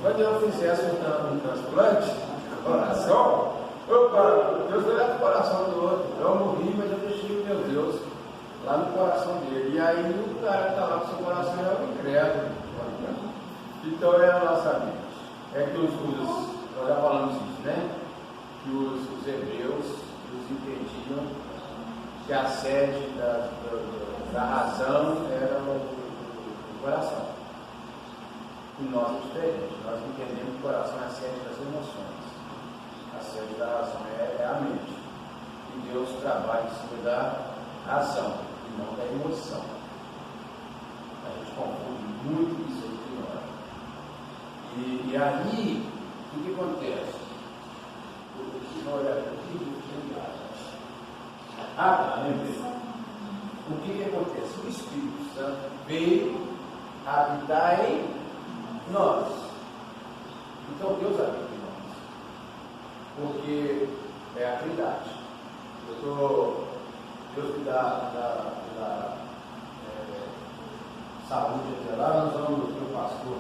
Quando eu fizesse um transplante de coração, Deus olhar para o coração do outro. Eu morri, mas eu deixei o meu Deus lá no coração dele. E aí o cara está lá com o seu coração é o incrédulo. Então é a nossa mente. É que nós já falamos isso, né? Que os hebreus entendiam que a sede da razão era o coração. E nós é diferente. Nós entendemos que o coração é a sede das emoções. A sede da razão é a mente. E Deus trabalha em cima da razão e não da emoção. A gente confunde muito isso entre nós. E aí, o que acontece? O que acontece? O Espírito Santo veio habitar em nós. Então Deus habita em nós. Porque é a Trindade. Deus me dá saúde até lá, nós vamos ter o pastor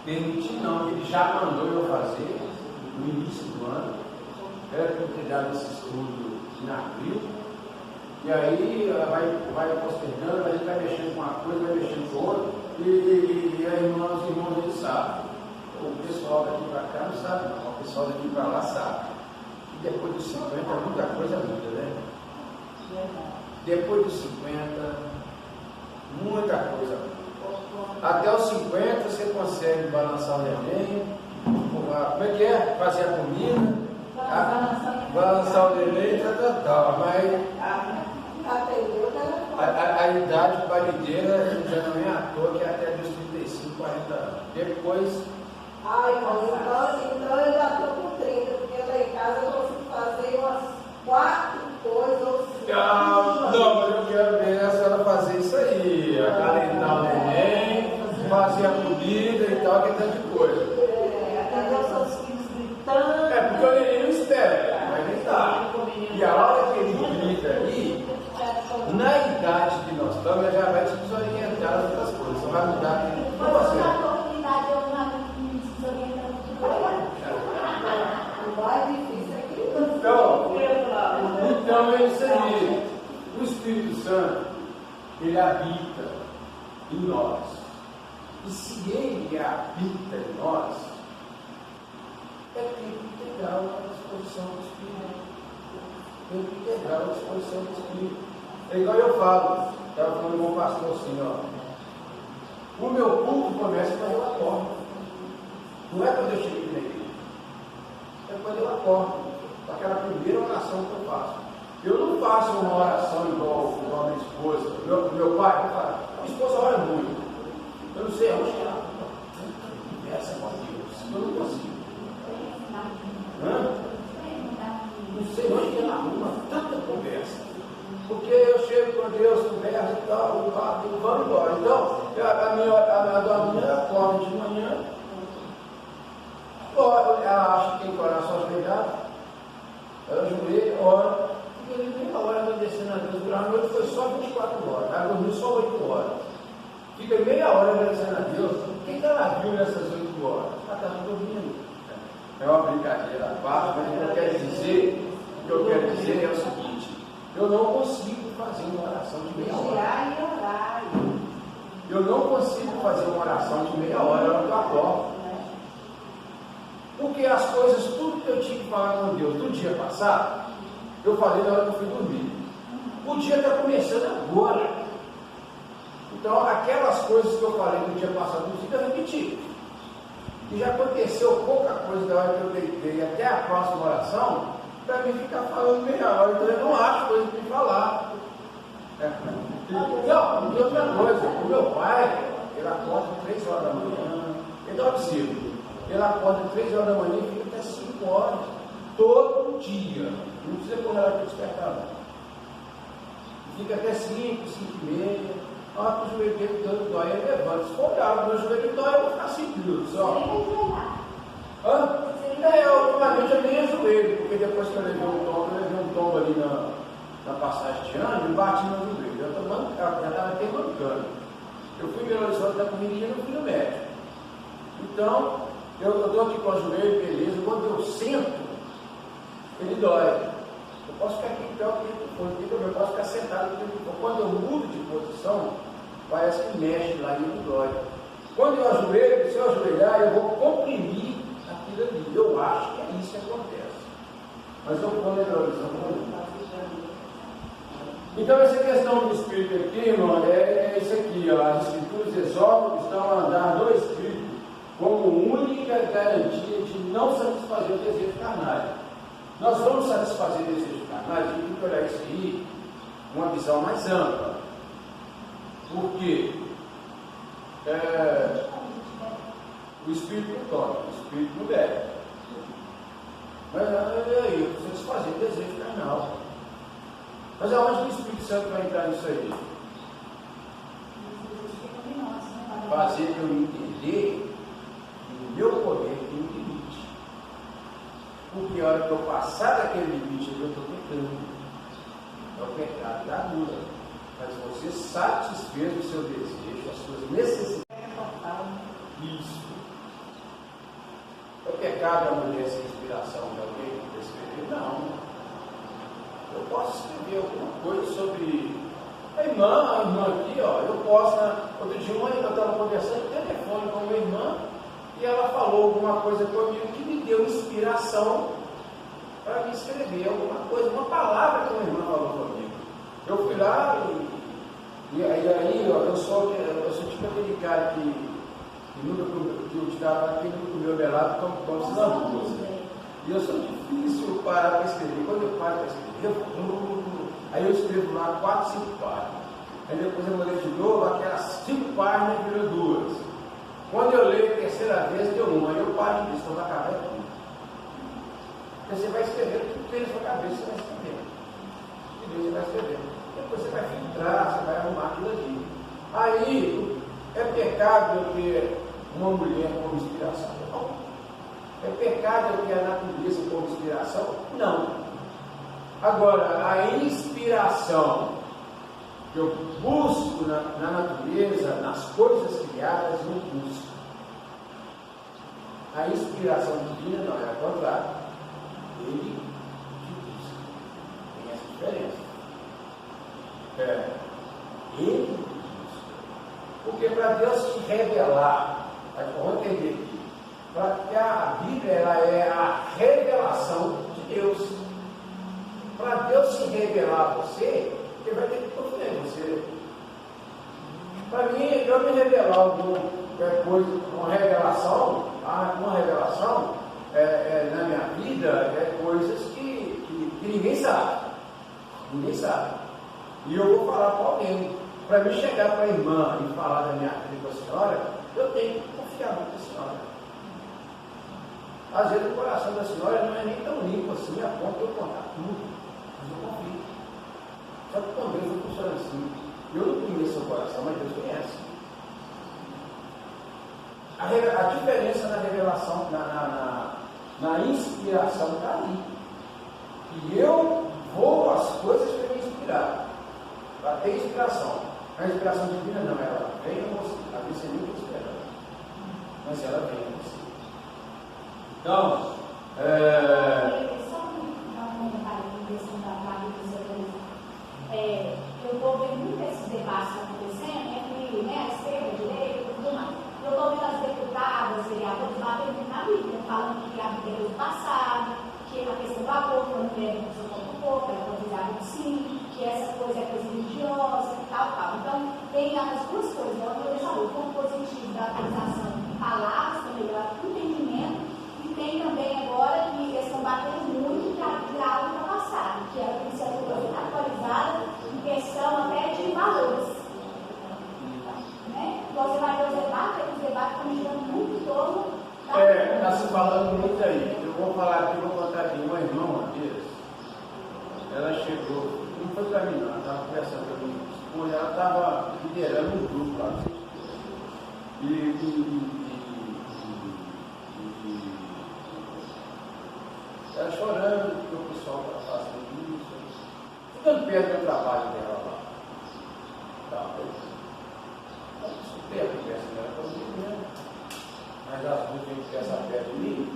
permitir não, ele já mandou eu fazer no início do ano. Era para eu ter dado esse estudo em abril, e aí vai postergando, a gente vai mexendo com uma coisa, vai mexendo com outra, e aí os irmãos eles sabem. O pessoal daqui para cá não sabe, não. O pessoal daqui para lá sabe. E depois dos 50 muita coisa muda, né? Depois dos 50, muita coisa muda. Até os 50 você consegue balançar o neném, como é que é? Fazer a comida, balançar o neném, tal, mas a idade parideira já não é à toa que é até dos 35, 40 anos. Depois. Então eu já estou com 30, porque lá em casa eu consigo fazer umas 4 coisas ou 5. Não, mas eu quero ver a senhora fazer isso aí, acalentar o neném, fazer a comida e tal, que é tanta coisa. Atender os seus filhos gritando. É porque o neném não espera, vai gritar. E a hora que ele grita ali, na idade que nós estamos, já vai te desorientar as outras coisas, só vai mudar com você. Então é isso aí. O Espírito Santo, ele habita em nós. E se ele habita em nós, é tempo integral à disposição do Espírito. Tempo integral à disposição do Espírito. É igual eu falo, estava falando com o pastor assim, ó. O meu culto começa quando eu acordo. Não é quando eu chego na igreja. É quando eu acordo. Aquela primeira oração que eu faço. Eu não faço uma oração igual a minha esposa. Meu pai, minha esposa ora muito. Eu não sei onde ela conversa com Deus. Eu não consigo. Não sei onde ela arruma tanta conversa. Porque eu chego com Deus, conversa e tal, e vamos embora. Então, a minha dorminha acorda de manhã. Ela acha que tem que orar só ajoelhada. Ela ajoelha, ora. Fica ali meia hora agradecendo a Deus. Durante a noite foi só 24 horas. Ela dormiu só 8 horas. Fica meia hora agradecendo a Deus. O que ela viu nessas 8 horas? Ela estava dormindo. É uma brincadeira à parte, mas o que eu quero dizer é o seguinte: eu não consigo fazer uma oração de meia hora. Eu não consigo fazer uma oração de meia hora na hora que eu acordo. Porque as coisas, tudo que eu tinha que falar com Deus do dia passado, eu falei na hora que eu fui dormir. O dia está começando agora. Então, aquelas coisas que eu falei no dia passado, não fica repetindo. E já aconteceu pouca coisa da hora que eu deitei até a próxima oração, para mim ficar falando meia hora. Então, eu não acho coisa para me falar. Não, e outra coisa, o meu pai, ele acorda 3 horas da manhã, ele dorme cedo. Ele acorda 3 horas da manhã e fica até 5 horas, todo dia. Não precisa pôr ela para despertar, não. Fica até 5, 5 e meia. A hora que o joelho dele tanto dói, ele levanta. Se for olhar, o meu joelho dói, eu vou ficar 5 minutos só. Ultimamente eu nem ajoelho, porque depois que eu levei um tombo ali na passagem de ano, eu bati no joelho. Já estava até mancando. Eu fui em Belo Horizonte da correria e não fui no médico. Então, eu estou aqui com o joelho, beleza, quando eu sento, ele dói. Eu posso ficar aqui em pé o tempo todo, eu posso ficar sentado o tempo todo. Quando eu mudo de posição, parece que mexe lá e ele dói. Quando eu ajoelho, se eu ajoelhar, eu vou comprimir aquilo ali. Eu acho que é isso que acontece. Mas eu vou neuralizar muito. Então, essa questão do Espírito aqui, irmão, é isso aqui, ó. As Escrituras exortam estão a andar no Espírito como única garantia de não satisfazer o desejo carnal. Nós vamos satisfazer o desejo carnal, a gente tem que olhar isso aí com uma visão mais ampla. Por quê? O Espírito não toca, o Espírito não bebe. Mas aí, eu preciso satisfazer o desejo carnal. Mas aonde o Espírito Santo vai entrar nisso aí? Fazer eu entender que o meu poder tem um limite. Porque a hora que eu passar daquele limite, eu estou pecando. É o pecado da gula. Mas você satisfez o seu desejo, as suas necessidades. Isso. É o pecado da mulher sem inspiração de alguém para escrever? Não. Eu posso escrever alguma coisa sobre a irmã aqui, ó. Eu posso, outro dia eu estava conversando no telefone com a minha irmã e ela falou alguma coisa comigo que me deu inspiração para me escrever alguma coisa, uma palavra que uma irmã falou comigo. Eu fui lá e aí, ó, eu sou tipo aquele cara que eu estava aqui no comeu melado como se não fosse. E eu sou difícil parar para escrever. Quando eu paro para escrever, aí eu escrevo lá 4, 5 páginas. Aí depois eu vou ler de novo, aquelas 5 páginas virou 2. Quando eu leio a terceira vez, deu 1. Aí eu paro de disso, eu vou acabar tudo. Você vai escrever tudo que tem na sua cabeça, você vai escrever. E Deus vai escrever. Depois você vai filtrar, você vai arrumar aquilo ali. Aí, é pecado eu ter uma mulher como inspiração? Não. É pecado eu ter a natureza como inspiração? Não. Agora, a inspiração que eu busco na natureza, nas coisas criadas, eu busco. A inspiração divina não, é ao contrário. Ele que busca. Tem essa diferença. Ele que busca. Porque para Deus se revelar, vamos entender aqui, porque a Bíblia ela é a revelação de Deus. Para Deus se revelar a você, Ele vai ter que confiar em você. Para mim, eu me revelar alguma coisa, uma revelação na minha vida, é coisas que ninguém sabe. Ninguém sabe. E eu vou falar para alguém. Para mim chegar para a irmã e falar da minha vida com a senhora, eu tenho que confiar muito na senhora. Às vezes o coração da senhora não é nem tão limpo assim, a ponto de eu contar tudo. Mas eu confio. Só que com Deus não funciona assim. Eu não conheço o coração, mas Deus conhece. A diferença na revelação, na inspiração está ali. E eu vou às coisas para me inspirar. Para ter inspiração. A inspiração divina não, ela vem a você. A você nem está esperando. Mas ela vem a você. Então, só um comentário em questão da vaga dos organizados. Eu estou vendo muito esses debates acontecendo entre a esquerda, a direita e tudo mais. Eu estou vendo as deputadas, vereadores batendo na Bíblia, falando que a Bíblia é do passado, que a questão do aborto, a mulher não precisa tomar um pouco, ela pode usar um sim, que essa coisa é coisa religiosa e tal. Então, tem as duas coisas, ela vai deixar o ponto positivo da atualização de palavras, para melhorar o entendimento, e tem também agora que eles estão batendo muito que a Bíblia é algo para passar, que ela tem que ser atualizada em questão até de valores. Né? Você vai ver os debates estão girando muito em torno da. Está se falando muito aí. Eu vou falar aqui, vou contar aqui. Uma irmã, uma vez, ela chegou, não foi para mim, não, ela estava conversando comigo, ela estava liderando um grupo lá. Ela chorando, porque o pessoal está fazendo isso, ficando perto do trabalho dela lá. Tá, mas as duas têm que ter essa fé de mim.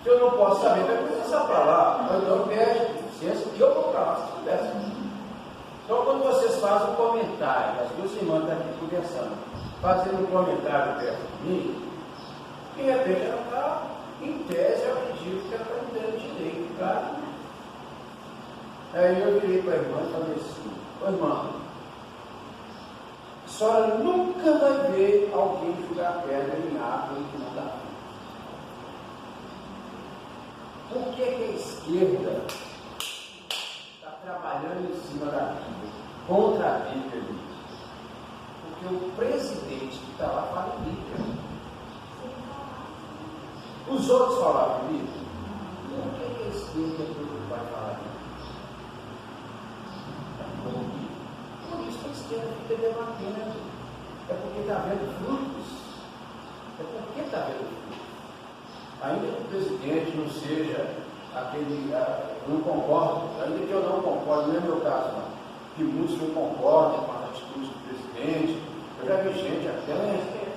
Se eu não posso saber, vai começar para lá. Eu pede licença e eu vou para lá se tivesse. Então, quando vocês fazem um comentário, as duas irmãs estão aqui conversando, fazendo um comentário perto de mim, de repente ela está, em tese, eu acredito que ela está me dando direito, tá? Aí eu virei para a irmã e falei assim: ô irmã, a senhora nunca vai ver alguém jogar pedra em árvore que não dá. Por que a esquerda está trabalhando em cima da Bíblia, contra a Bíblia? Porque o presidente que está lá fala em Bíblia. Os outros falaram em Bíblia. Por que a esquerda vai falar em Bíblia? Por isso que a esquerda fica debatendo. É porque está vendo frutos. É porque está vendo frutos. Ainda que o presidente não seja aquele, eu não concordo, ainda que eu não concordo, não é meu caso, não, que muitos não concordam com as atitudes do presidente. Eu já vi gente até,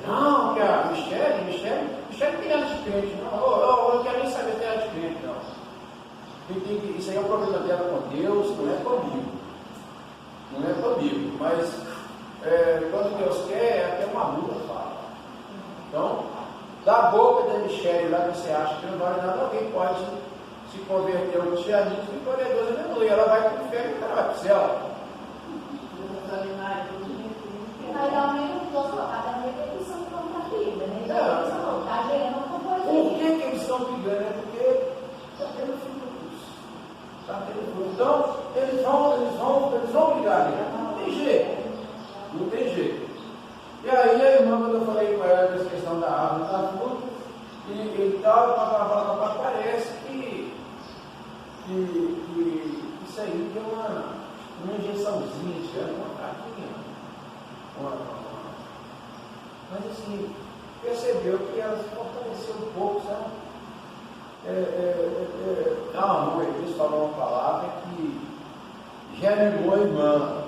não, que a Michele tem ela de crente, não, eu não quero nem saber se ela é de crente, não. Isso aí é um problema dela com Deus, não é comigo. Não é comigo, mas quando Deus quer, é até uma lua fala. Então, da boca da Michele lá que você acha que não vale nada, alguém pode se converter ao cristianismo e glória a Deus, aleluia. Ela vai para o inferno e ela vai para o céu. Mas ao menos os dois colocados na repetição contra a Bíblia, né? Está gerando uma coisa. Por que eles estão brigando? É porque está tendo frutos. Está tendo frutos. Então, eles vão brigar ali. Não tem jeito. Não tem jeito. E aí a irmã, quando eu falei com ela dessa questão da árvore da fruta, e tal, parece que isso aí deu uma injeçãozinha, uma caquinha. Mas assim, percebeu que ela se fortaleceu um pouco, sabe? Não, eles falou uma palavra que já animou a irmã.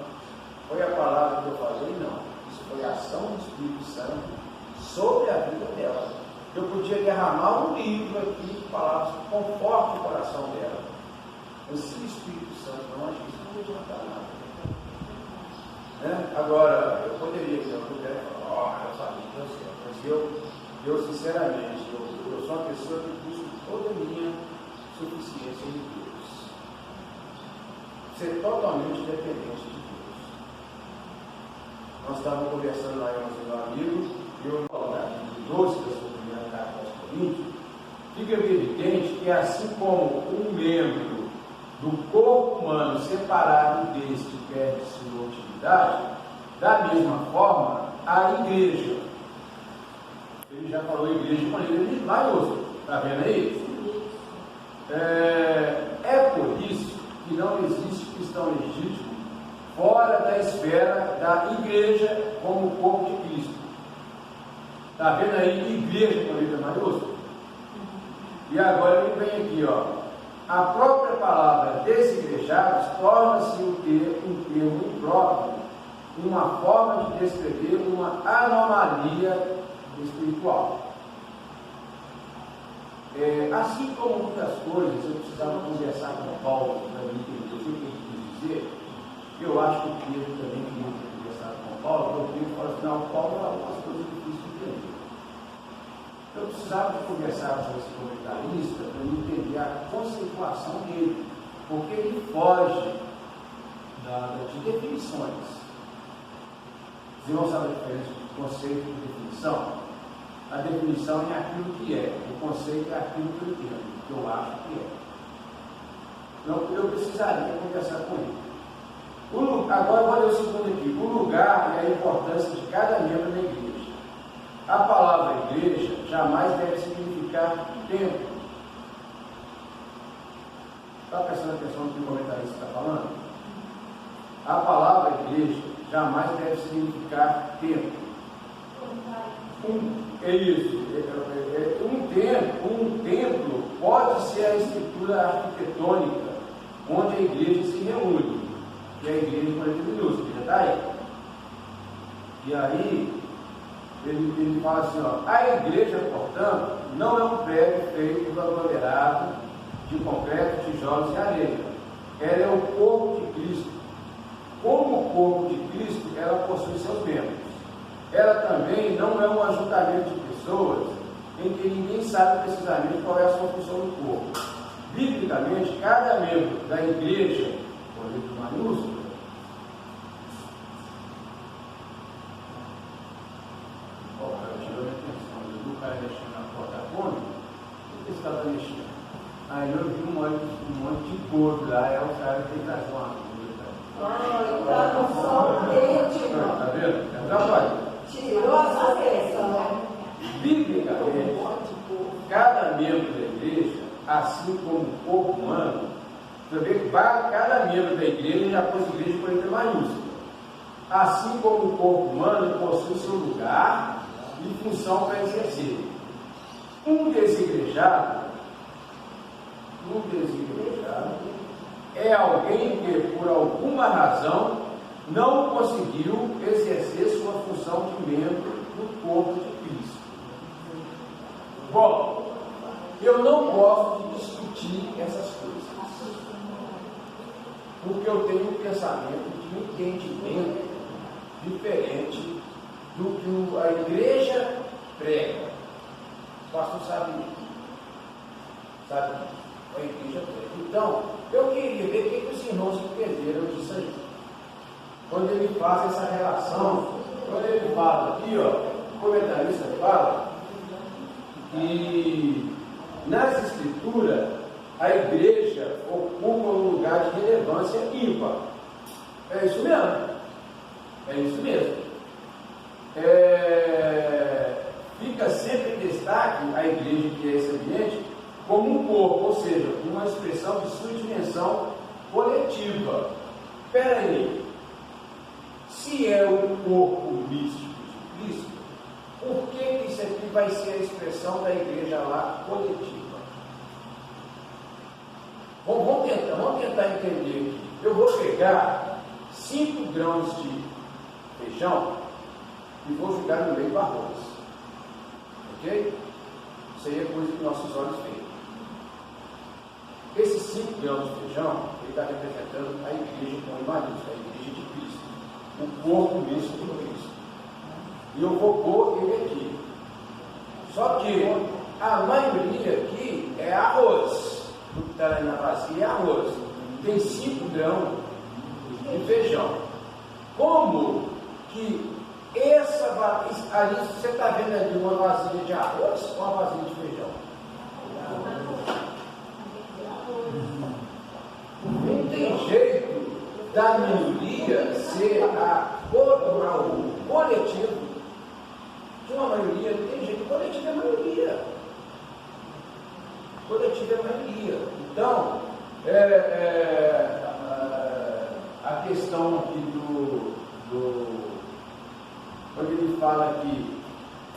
Foi a palavra que eu falei? Não. Foi a ação do Espírito Santo sobre a vida dela. Eu podia derramar um livro aqui de palavras que confortam o coração dela. Mas se o Espírito Santo não agisse, não ia adiantar nada. Né? Agora, eu poderia, se eu puder, falar, eu sabia que eu sei, mas eu sinceramente, eu sou uma pessoa que busco toda a minha suficiência em Deus. Ser totalmente dependente de Deus. Nós estávamos conversando lá com meu amigo, e eu vou falar de 12 da sua primeira carta aos Coríntios, fica evidente que assim como um membro do corpo humano separado deste perde sua utilidade, da mesma forma a igreja. Ele já falou igreja de maneira maiúscula, está vendo aí? É por isso que não existe cristão legítimo fora da esfera da igreja como o corpo de Cristo. Está vendo aí? Igreja com letra maiúscula. E agora ele vem aqui, ó. A própria palavra desigrejados torna-se um termo impróprio, uma forma de descrever uma anomalia espiritual. Assim como muitas coisas, eu precisava conversar com Paulo para me entender o que ele quis dizer. Eu acho que o Pedro também queria ter conversado com Paulo, porque o Pedro falou assim: não, Paulo é algumas coisas difíceis de entender. Eu precisava de conversar com esse comentarista para me entender a conceituação dele, porque ele foge de definições. Você não sabe a diferença de conceito e definição? A definição é aquilo que é, o conceito é aquilo que eu entendo, que eu acho que é. Então, eu precisaria conversar com ele. Agora, vou ler o segundo aqui: o lugar e a importância de cada membro da igreja. A palavra igreja jamais deve significar templo. Está prestando atenção no que o comentarista está falando? A palavra igreja jamais deve significar templo. É isso. Um templo pode ser a estrutura arquitetônica onde a igreja se reúne. E a igreja com letra minúscula, já está aí? E aí, ele fala assim, ó, a igreja, portanto, não é um prédio feito do aglomerado de concreto, tijolos e areia. Ela é o corpo de Cristo. Como o corpo de Cristo, ela possui seus membros. Ela também não é um ajuntamento de pessoas em que ninguém sabe precisamente qual é a sua função no corpo. Biblicamente, cada membro da igreja, com letra maiúscula, tirou a atenção, o cara mexendo na porta-fone, o que estava mexendo? Aí eu vi um monte de gordo lá, é o cara que traz uma coisa. Tá no sol quente, Tá vendo? É trabalho. tirou a sua atenção. Biblicamente, cada membro da igreja, assim como o corpo humano, também cada membro da igreja já pôs igreja com letra maiúscula. Assim como o corpo humano possui seu lugar e função para exercer. Um desigrejado é alguém que, por alguma razão, não conseguiu exercer sua função de membro do corpo de Cristo. Bom, eu não gosto de discutir essas coisas, porque eu tenho um pensamento de entendimento diferente do que a igreja prega. O pastor sabe a igreja prega. Então, eu queria ver o que os irmãos entenderam disso aí. Quando ele faz essa relação, quando ele fala aqui, ó, o comentarista fala que nas escrituras a igreja ocupa um lugar de relevância ímpar. É isso mesmo. É isso mesmo. Fica sempre em destaque a igreja que é esse ambiente como um corpo, ou seja, uma expressão de sua dimensão coletiva. Espera aí. Se é o corpo místico de Cristo, por que isso aqui vai ser a expressão da igreja lá coletiva? Vamos tentar entender aqui. Eu vou pegar 5 grãos de feijão e vou jogar no meio do arroz. Ok? Isso aí é coisa que nossos olhos veem. Esses 5 grãos de feijão, ele está representando a igreja com maiúscula, a igreja de Cristo, o corpo místico de Cristo. E eu vou pôr ele aqui. Só que a maioria aqui é arroz. O que está aí na bacia é arroz. Tem 5 grãos de feijão. Como que ali você está vendo ali uma vasilha de arroz ou uma vasilha de feijão? Não tem jeito da minoria ser o coletivo de uma maioria. Não tem jeito. Coletivo é maioria. Coletivo é maioria. Então, a questão aqui quando ele fala que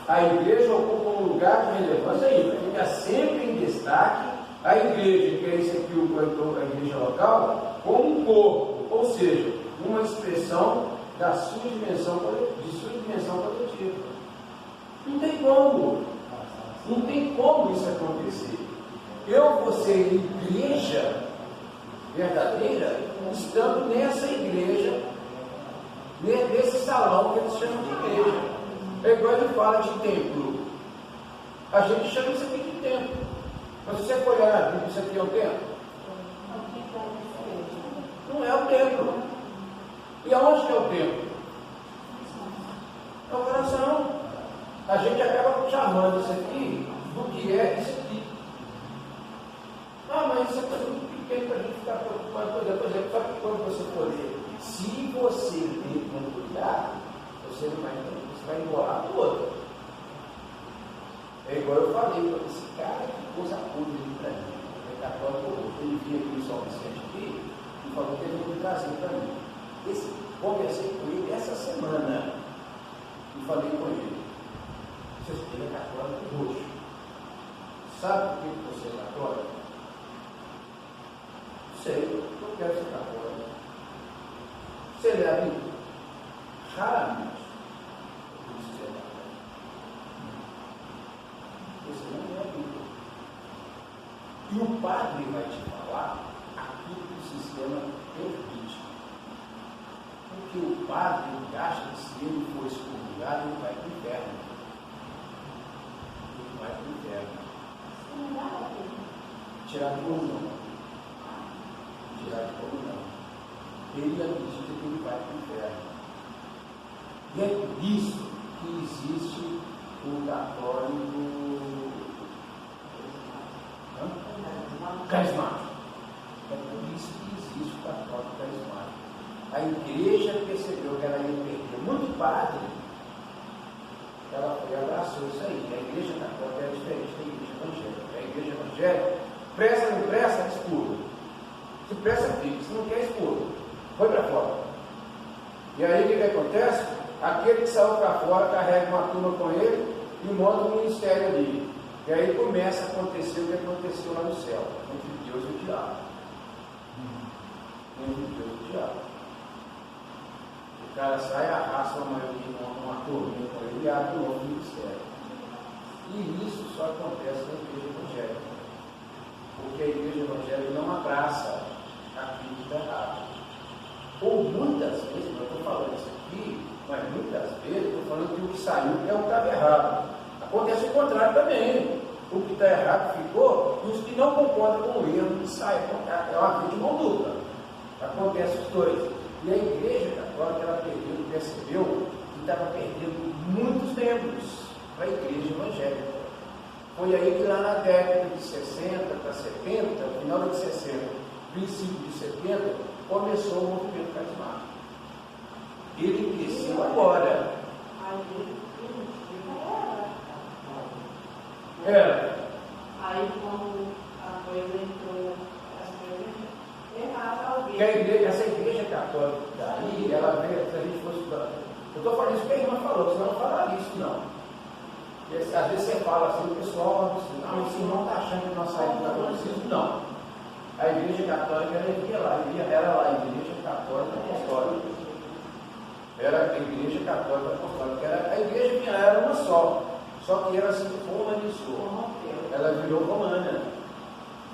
a igreja ocupa um lugar de relevância aí, fica sempre em destaque a igreja, que é isso aqui, a igreja local, como um corpo, ou seja, uma expressão da sua dimensão coletiva. Não tem como isso acontecer. Eu vou ser igreja verdadeira estando nessa igreja, nesse salão que eles chamam de igreja. É igual ele fala de templo. A gente chama isso aqui de templo. Mas se você for olhar na Bíblia, isso aqui é o templo? Não é o templo. E aonde que é o templo? É o coração. A gente acaba chamando isso aqui do que é isso aqui. Ah, mas isso é coisa muito pequena para a gente ficar preocupado. Por exemplo, só que quando você for ler, se você ler com cuidado, você não vai entender, você vai embolar todo. É igual eu falei, esse cara que coisa podre ali para mim, é católico, ele vinha aqui em São Vicente aqui e falou que ele ia me trazer para mim. Conversei com ele essa semana e falei com ele, seu filho é católico roxo. Sabe por que você é católico? Sei, eu quero ser católico. Você lê a Bíblia? Raramente. E o padre vai te falar aquilo que o sistema permite. Porque o padre ele acha que se ele for excomungado, ele vai para o inferno. Ele vai para o inferno. Tirar de comunhão. Tirar de comunhão. Ele acredita que ele vai para o inferno. E é por isso que existe o católico carismático. É por isso que existe o católico carismático. A igreja percebeu que ela ia perder muito padre, ela foi e abraçou isso aí. A igreja católica é diferente da igreja evangélica. A igreja evangélica, presta, não presta, expurga. Se presta, fica. Se não quer, expurga. Foi para fora. E aí o que acontece? Aquele que saiu para fora carrega uma turma com ele e monta um ministério ali. E aí começa a acontecer o que aconteceu lá no céu, entre Deus e o diabo. Entre Deus e o diabo. O cara sai, arrasta uma maioria, uma turminha com ele e abre um novo ministério. E isso só acontece na igreja evangélica. Porque a igreja evangélica não abraça aquilo que está errado. Ou muitas vezes, eu estou falando isso aqui, mas muitas vezes eu estou falando que o que saiu é o que estava errado. Acontece o contrário também. O que está errado ficou, e os que não concordam com o erro que sai. É uma vida de mão dupla. Acontece os dois. E a igreja católica, ela percebeu que estava perdendo muitos membros para a igreja evangélica. Foi aí que lá na década de 60 para 70, final de 60, princípio de 70, começou o movimento carismático. Ele cresceu agora. Aí quando a coisa entrou, que a igreja, essa igreja católica daí, ela veio, se a gente fosse estudar. Eu estou falando isso que a irmã falou, senão não falar isso, não. E, às vezes você fala assim, o pessoal não, esse irmão está achando que nós saímos do catolicismo, não. A igreja católica era lá, a igreja católica apostólica. Era a igreja católica apostólica. A igreja era uma só que ela se romanizou. Ela virou romana,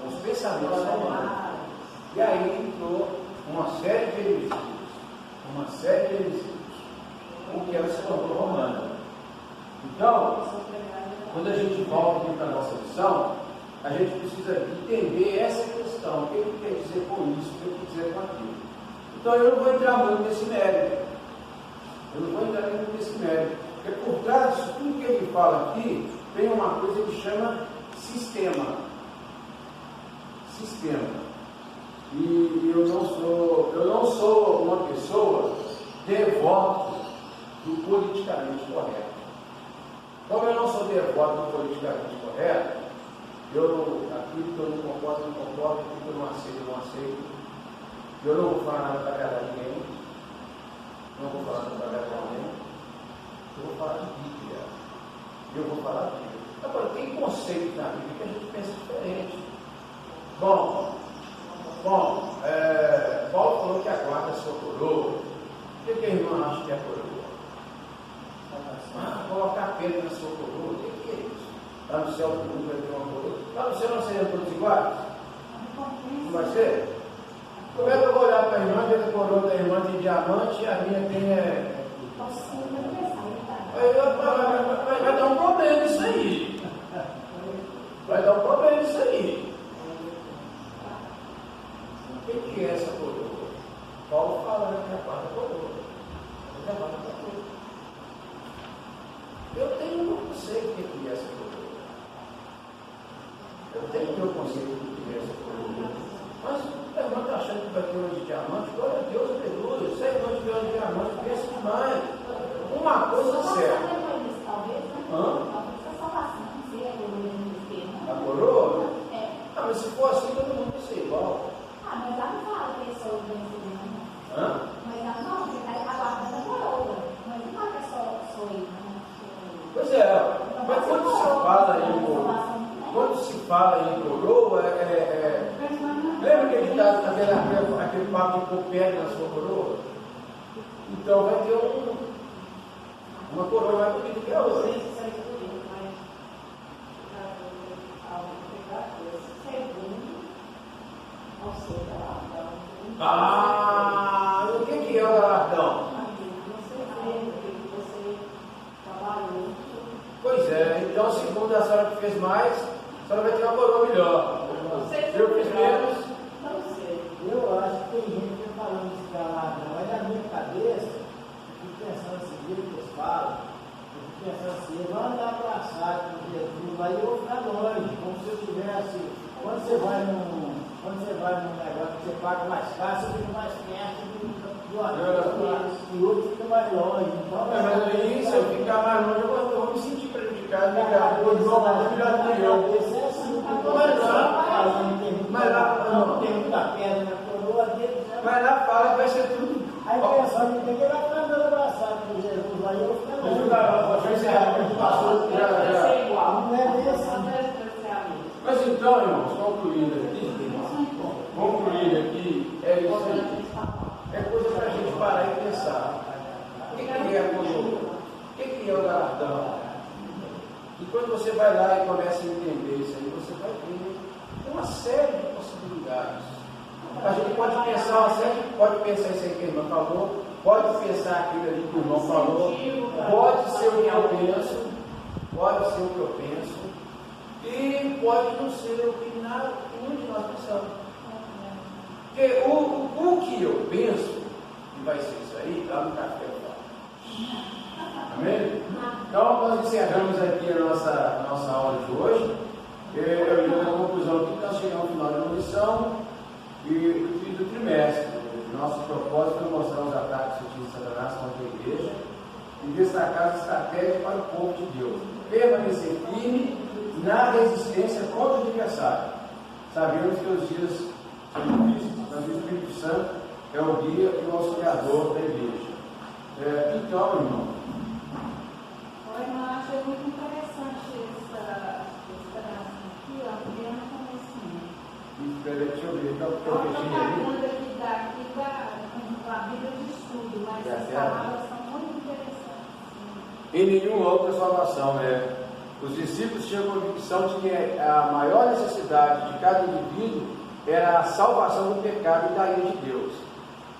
com os pensamentos romanos. E aí entrou uma série de heresias, porque ela se tornou romana. Então, quando a gente volta aqui para a nossa lição, a gente precisa entender essa questão, o que ele quer dizer com isso, o que ele quer dizer com aquilo. Então eu não vou entrar muito nesse mérito. Porque por trás disso tudo que ele fala aqui, tem uma coisa que chama sistema. E eu não sou uma pessoa devoto do politicamente correto. Como eu não sou devoto do politicamente correto, aquilo que eu não concordo, aquilo que eu não aceito. Eu não vou falar nada para agradar ninguém. Não vou falar nada para agradar ninguém. Eu vou falar de Bíblia. Eu vou falar de Bíblia. Agora, tem conceitos na Bíblia que a gente pensa diferente. Bom, Paulo falou que a guarda é sua coroa. O que a irmã acha que é coroa? Colocar pedra na sua coroa, o que é isso? Lá no céu todo mundo vai ter uma coroa. Lá no céu não seriam todos iguais? Não vai ser? Como é que eu vou olhar para a irmã, ver a coroa da irmã de diamante e a minha tem vai dar um problema isso aí. O que é essa coroa? Paulo fala que é a quarta coroa. Eu tenho um conceito do que é essa coroa. Eu tenho meu conceito do que é essa coroa. Mas a irmã está achando que vai ter uma de diamante? Glória a Deus, aleluia. Se a irmã tiver uma de diamante, pensa demais. Uma coisa é certa. A coroa? Mas se for assim, todo mundo vai ser igual. Mas ela não fala que é só o vencimento. Mas ela não, porque está aguardando a coroa. Mas não fala que é só ele. Pois é, mas quando se fala em coroa, lembra que ele está vendo aquele papo de pôr pedra na sua coroa? Então vai ter uma coroa mais bonita que a outra. Segundo Ah, o que é o galardão? Pois é, então segundo a senhora que fez mais, a senhora vai ter uma coroa melhor. Eu fiz menos. Não sei. Eu acho que tem gente que está falando de galardão, mas na minha cabeça, eu fico pensando assim, o que eles falam, eu fico pensando assim, eu vou andar abraçado com Jesus, aí eu vou ficar longe, como se eu tivesse, quando você vai num negócio que você paga mais caro, você fica mais perto do outro, e o outro fica mais longe. Então, Mas aí, se eu ficar mais longe, eu vou me sentir prejudicado, o irmão mais melhor do que eu. Esse é assim, Mas lá, não tem muita pedra na coroa dele, né? mas lá fala que vai ser tudo. Aí pensando que ele vai ficar andando abraçado com Jesus, aí eu fico Deixa eu dar, deixa eu encerrar, porque passou já. não é bem assim. Mas então, irmãos, concluindo aqui, é isso aí. É coisa para a gente parar e pensar. O que é a coroa? O que é o galardão? E quando você vai lá e começa a entender isso aí, você vai ver uma série de possibilidades. A gente pode pensar isso aí que a irmã falou, pode pensar aquilo ali que o irmão falou, pode ser o que eu penso, e pode não ser o que nenhum de nós pensamos. Porque o que eu penso, e vai ser isso aí, lá no café eu falo. Amém? Então, nós encerramos aqui a nossa aula de hoje. Eu estou na conclusão que nós chegamos ao final de uma lição e do trimestre. Nosso propósito é mostrar os ataques sutis de Satanás contra a igreja e destacar as estratégias para o povo de Deus. Permanecer firme na resistência contra o adversário. Sabemos que os dias são difíceis, mas o Espírito Santo é o guia e o auxiliador da igreja. Então, irmão. Eu achei muito interessante essa aqui, ó, porque eu não conhecia. Deixa eu ver, então, Olha a propaganda que dá aqui da Bíblia de estudo, mas as palavras são muito interessantes. Em nenhuma outra salvação, Os discípulos tinham a convicção de que a maior necessidade de cada indivíduo era a salvação do pecado e da ira de Deus.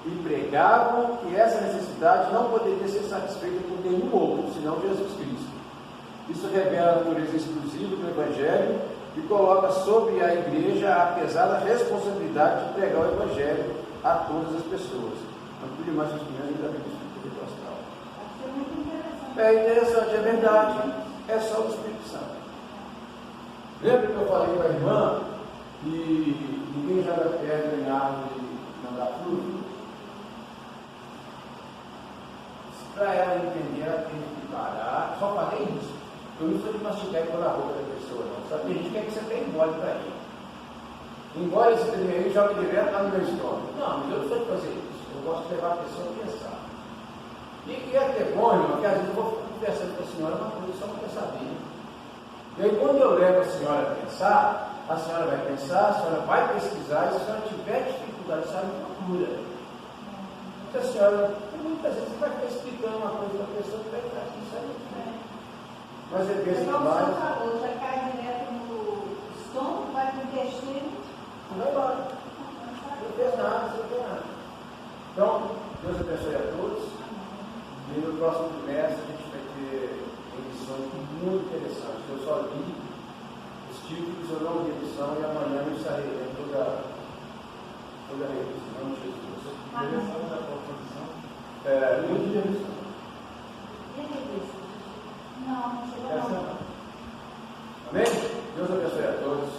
E pregavam que essa necessidade não poderia ser satisfeita por nenhum outro, senão Jesus Cristo. Isso revela a natureza exclusiva do Evangelho e coloca sobre a igreja a pesada responsabilidade de pregar o Evangelho a todas as pessoas. Não pude mais instrumento da Bíblia Astral. Achei muito interessante. É interessante, é verdade. É só o Espírito Santo. Lembra que eu falei para a irmã que ninguém joga pedra em árvore e não dá fruto? Para ela entender, ela tem que parar. Só falei isso. Eu não sou de mastigar e pôr na boca da pessoa, não. Só tem gente que quer que você até engole para ele. Engole esse trem aí e joga direto lá no meu estômago. Não, mas eu não sou de fazer isso. Eu gosto de levar a pessoa a pensar. E é até bom, irmão, que às vezes eu vou conversando com a senhora uma coisa só para saber. E aí, quando eu levo a senhora a pensar, a senhora vai pensar, a senhora vai pesquisar, e se a senhora tiver dificuldade, a senhora me procura. Se a senhora, muitas vezes, você vai ficar explicando uma coisa para a pessoa que vai ficar aqui, sabe? Mas você pensa que vai. Como o senhor falou, já cai direto no estômago, vai para o intestino. Vai embora. Não fez nada, não fez nada. Então, Deus abençoe a todos. E no próximo trimestre a gente vai ter edições muito interessantes. Eu só li os títulos, eu não li a edição e amanhã eu estarei lendo toda a revista, em nome de Jesus. Direção da composição. Muito de edição. E a revista? Não chegou Essa não. não. Amém? Deus abençoe a todos.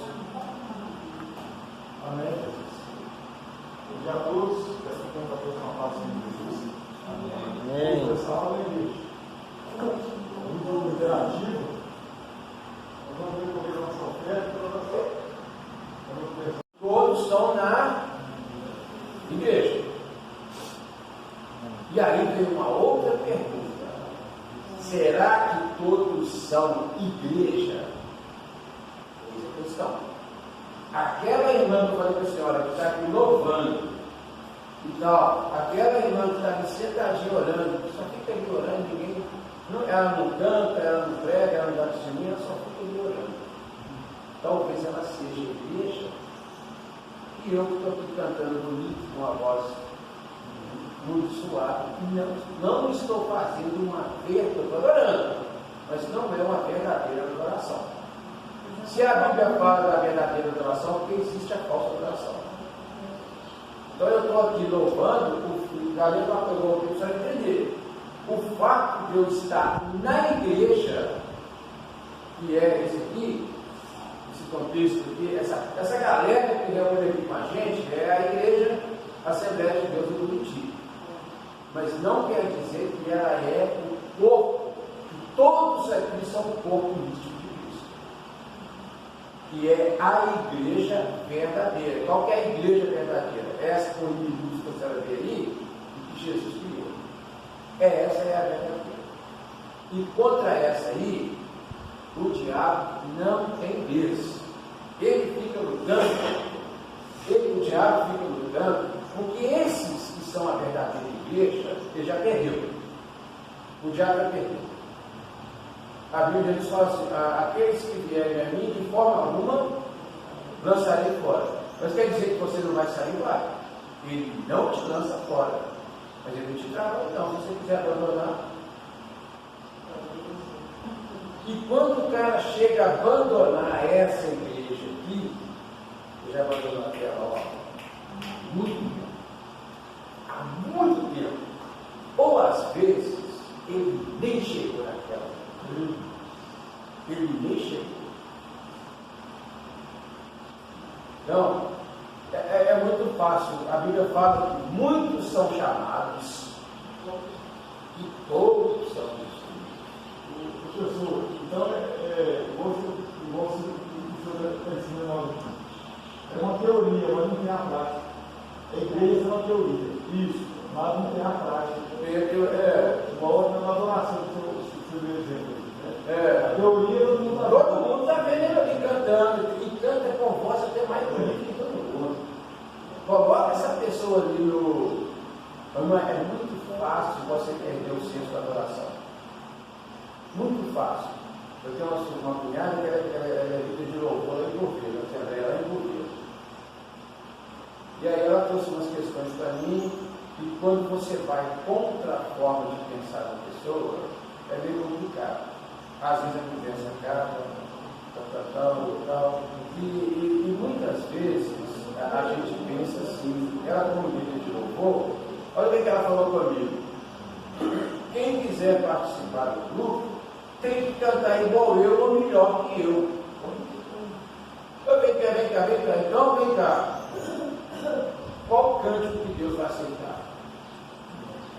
Amém, Jesus. E a todos, essa conta toda uma paz em Jesus. Amém. Essa aula é igreja. Muito interativo. Nós vamos ver como é a nossa oferta. Todos estão na igreja. E aí tem uma outra pergunta. Será que todos são igreja? Eis a questão. Aquela irmã que eu falei para a senhora, que está aqui louvando, então, aquela irmã que está aqui sentadinha orando, só fica ali orando, ninguém. Ela não canta, ela não prega, ela não dá testemunho, ela só fica ali orando. Talvez ela seja igreja. e eu estou aqui cantando bonito, com uma voz muito suave, não estou fazendo uma verdadeira, estou adorando, mas não é uma verdadeira adoração. Se a Bíblia fala da verdadeira adoração, porque existe a falsa adoração. Então eu estou aqui louvando, a lei pegou o que precisa entender. O fato de eu estar na igreja, que é esse aqui, esse contexto aqui, essa galera que reúne aqui com a gente, é a igreja Assembleia de Deus em Curitiba. Mas não quer dizer que ela é o corpo, que todos aqui são o corpo místico de Cristo. Que é a igreja verdadeira. Qual que é a igreja verdadeira? Essa com inimigos que você vai ver aí, que Jesus criou. Essa é a verdadeira. E contra essa aí, o diabo não tem vez. Ele fica lutando, o diabo fica lutando, porque esses que são a verdadeira igreja, ele já perdeu. O diabo já perdeu. A Bíblia diz assim: aqueles que vierem a mim, de forma alguma, lançarei fora. Mas quer dizer que você não vai sair lá? Ele não te lança fora, mas ele te trava. Então, se você quiser abandonar. E quando o cara chega a abandonar essa igreja aqui, ele já abandonou aquela há muito tempo. Há muito tempo. Ou às vezes, ele nem chegou naquela. Ele nem chegou. Então, é muito fácil. A Bíblia fala que muitos são chamados e todos são destruídos. Professor, então, igual o senhor está ensinando aqui. É uma teoria, mas não tem a prática. A igreja é uma teoria, isso, mas não tem a prática. Igual na adoração que o senhor deu exemplo. A teoria todo mundo está vendo ele ali cantando, e canta com voz até mais bonita que todo mundo. Coloca essa pessoa ali no. É muito fácil você perder o senso da adoração. Muito fácil. Eu tenho uma cunhada que ela é líder de louvor, ela é envolvida, na Assembleia, ela é envolvida. E aí ela trouxe umas questões para mim, e quando você vai contra a forma de pensar da pessoa, é meio complicado. Às vezes a conversa acaba, tal. E muitas vezes a gente pensa assim, ela como líder de louvor, olha o que ela falou comigo. Quem quiser participar do grupo, tem que cantar igual eu ou melhor que eu. Vem cá. Então vem cá. Qual cântico que Deus vai aceitar?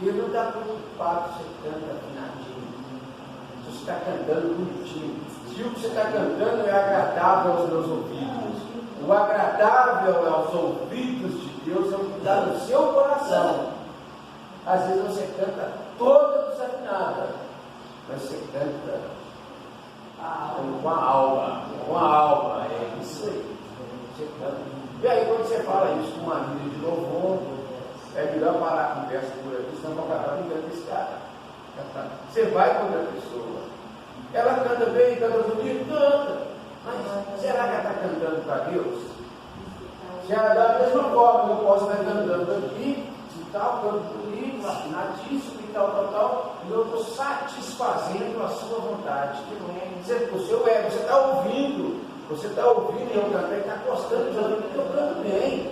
Ele não está preocupado se você canta afinadinho. Se você está cantando bonitinho. Se o que você está cantando é agradável aos meus ouvidos. O agradável aos ouvidos de Deus é o que está no seu coração. Às vezes você canta toda desafinada, mas você canta com a alma, é isso aí. Você canta. E aí quando você fala isso com uma líder de louvor, é melhor parar a conversa por aqui, senão vai acabar ligando esse cara. Você vai com a pessoa. Ela canta bem, canta bonito, canta. Mas será que ela está cantando para Deus? Se ela da mesma forma eu posso estar cantando aqui, e tal, canto bonito, afinadíssimo e tal, e eu estou satisfazendo a sua vontade. O seu ego, você está ouvindo. Você está ouvindo e eu cantei, está gostando de ouvir, porque eu canto bem.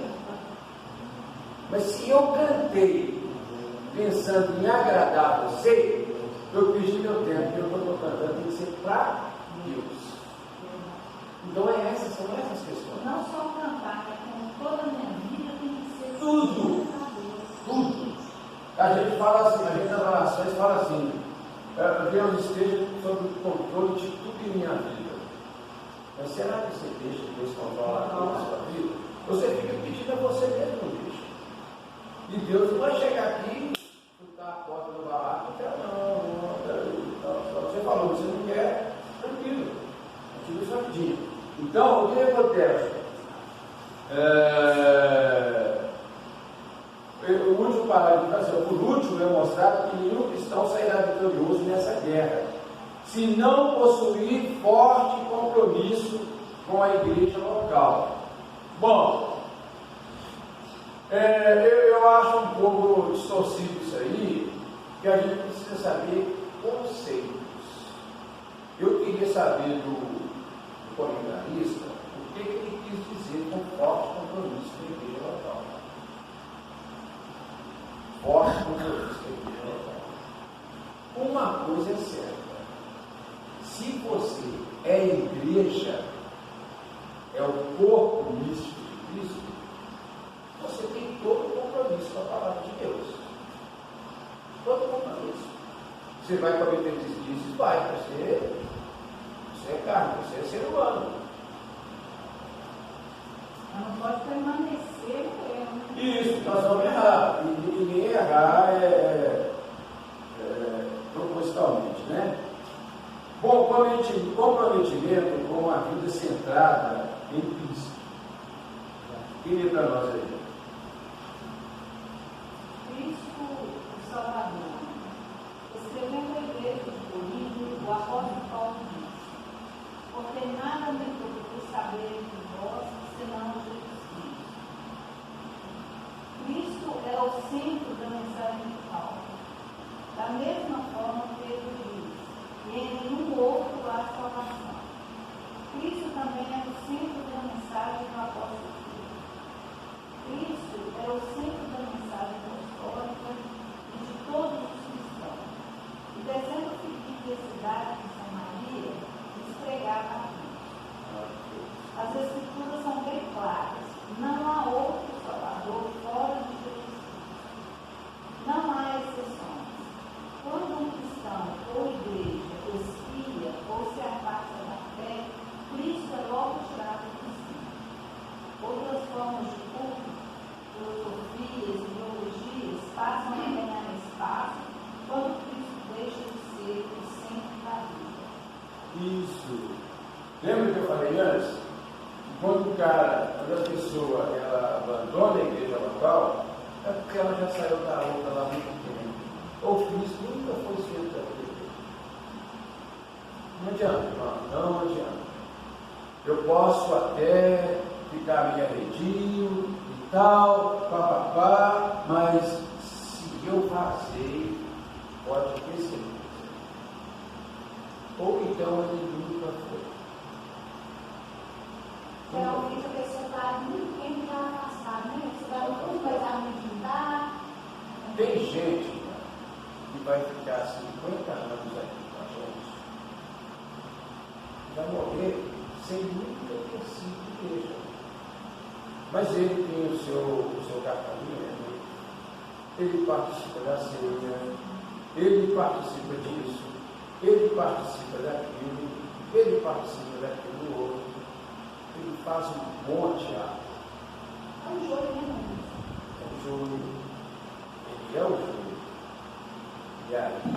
Mas se eu cantei pensando em agradar você, eu perdi meu tempo, porque eu estou cantando tem que ser para Deus. Então são essas questões. Não só cantar, com toda a minha vida tem que ser tudo. A gente fala assim, a gente nas orações fala assim, Deus esteja sob o controle de tudo em minha vida. Mas será que você deixa que Deus controla toda a sua vida? Você fica pedindo a você mesmo, bicho. E Deus não vai chegar aqui, chutar a porta do barraco, não. Você falou, você não quer, tranquilo. Tira isso rapidinho. Então, o que acontece? O último parágrafo, por último, é mostrado que nenhum cristão sairá vitorioso nessa guerra, se não possuir forte compromisso com a igreja local. Bom, Eu acho um pouco distorcido isso aí, que a gente precisa saber conceitos. Eu queria saber do comentarista o que ele quis dizer com forte compromisso com a igreja local. Forte compromisso com a igreja local. Uma coisa é certa: se você é igreja, é o corpo místico de Cristo, você tem todo o compromisso com a palavra de Deus. Todo o compromisso. Você vai cometer deslices? Vai, você é carne, você é ser humano. Mas não pode permanecer no erro, né? Isso, nós vamos errar. E ninguém errar propositalmente, né? Bom, comprometimento com uma vida centrada em Cristo. Quem é para nós aí? Cristo, o Salvador. Escrevendo a igreja de Corinto, o apóstolo Paulo diz: porque nada me procuro saber de vós, senão Jesus Cristo. Cristo é o centro da mensagem de Paulo. Da mesma forma, Pedro diz: e em nenhum outro há salvação. Cristo também é o centro da mensagem do apóstolo Pedro. Cristo é o centro da mensagem apostólica e de todos os cristãos. E descendo Filipe a cidade de Samaria, lhes pregava a Cristo. As Escrituras são bem claras: não há outro Salvador fora de Jesus Cristo. Não há exceções. Quando um cristão ou igreja expia ou se afasta da fé, Cristo é logo tirado do ensino. Outras formas de culto, filosofias, ideologias passam a ganhar espaço quando Cristo deixa de ser o centro da vida. Isso. Lembra que eu falei antes? Que quando a pessoa ela abandona a igreja local, é porque ela já saiu da outra lá há muito tempo. Ou Cristo nunca foi centro da igreja. Não adianta, irmão, não adianta. Eu posso até ficar meio arredio e tal, papapá, mas se eu vazei, pode ter certeza. Ou então ele nunca foi. Geralmente a pessoa está muito tempo já afastada, né? Você vai muito mudar. Tem gente que vai ficar 50 anos aqui com a gente, vai morrer sem nunca ter sido igreja. Mas ele tem o seu cartãozinho, ele participa da ceia, ele participa disso, ele participa daquilo, ele participa daquilo outro, ele faz um monte de ato. É um jogo, né? É um jogo, ele é o jogo. E aí, o